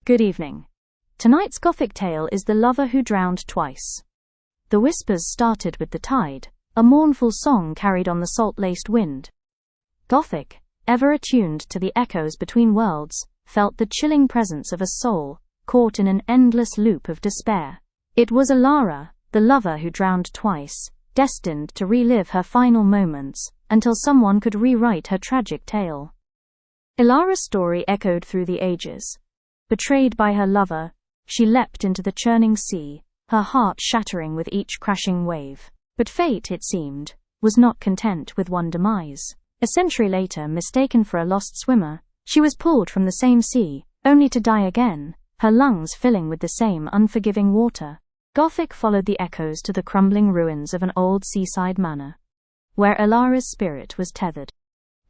Good evening. Tonight's Gothic tale is The Lover Who Drowned Twice. The whispers started with the tide, a mournful song carried on the salt-laced wind. Gothic, ever attuned to the echoes between worlds, felt the chilling presence of a soul, caught in an endless loop of despair. It was Elara, the lover who drowned twice, destined to relive her final moments, until someone could rewrite her tragic tale. Elara's story echoed through the ages. Betrayed by her lover, she leapt into the churning sea, her heart shattering with each crashing wave. But fate, it seemed, was not content with one demise. A century later, mistaken for a lost swimmer, she was pulled from the same sea, only to die again, her lungs filling with the same unforgiving water. Gothic followed the echoes to the crumbling ruins of an old seaside manor, where Elara's spirit was tethered.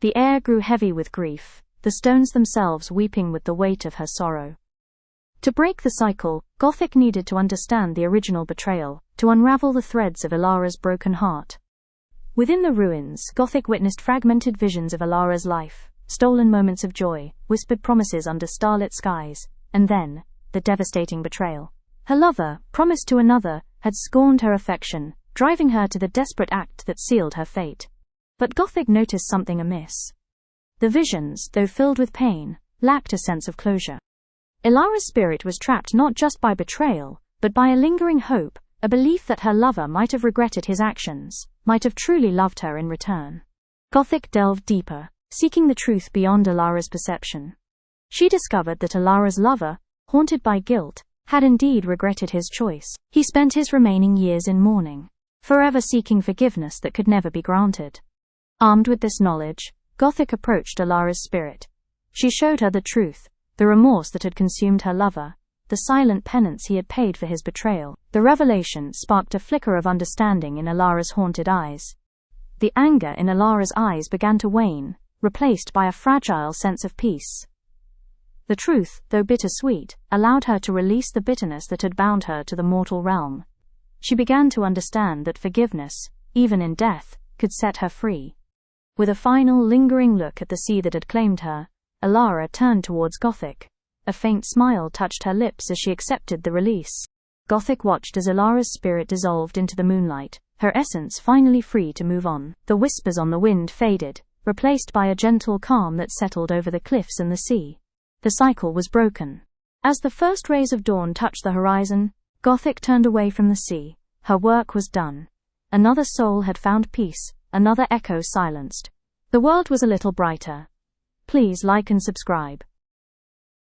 The air grew heavy with grief, the stones themselves weeping with the weight of her sorrow. To break the cycle, Gothic needed to understand the original betrayal, to unravel the threads of Elara's broken heart. Within the ruins, Gothic witnessed fragmented visions of Elara's life, stolen moments of joy, whispered promises under starlit skies, and then, the devastating betrayal. Her lover, promised to another, had scorned her affection, driving her to the desperate act that sealed her fate. But Gothic noticed something amiss. The visions, though filled with pain, lacked a sense of closure. Elara's spirit was trapped not just by betrayal, but by a lingering hope, a belief that her lover might have regretted his actions, might have truly loved her in return. Gothic delved deeper, seeking the truth beyond Elara's perception. She discovered that Elara's lover, haunted by guilt, had indeed regretted his choice. He spent his remaining years in mourning, forever seeking forgiveness that could never be granted. Armed with this knowledge, Gothic approached Elara's spirit. She showed her the truth, the remorse that had consumed her lover, the silent penance he had paid for his betrayal. The revelation sparked a flicker of understanding in Elara's haunted eyes. The anger in Elara's eyes began to wane, replaced by a fragile sense of peace. The truth, though bittersweet, allowed her to release the bitterness that had bound her to the mortal realm. She began to understand that forgiveness, even in death, could set her free. With a final lingering look at the sea that had claimed her, Elara turned towards Gothic. A faint smile touched her lips as she accepted the release. Gothic watched as Elara's spirit dissolved into the moonlight, her essence finally free to move on. The whispers on the wind faded, replaced by a gentle calm that settled over the cliffs and the sea. The cycle was broken. As the first rays of dawn touched the horizon, Gothic turned away from the sea. Her work was done. Another soul had found peace, another echo silenced. The world was a little brighter. Please like and subscribe.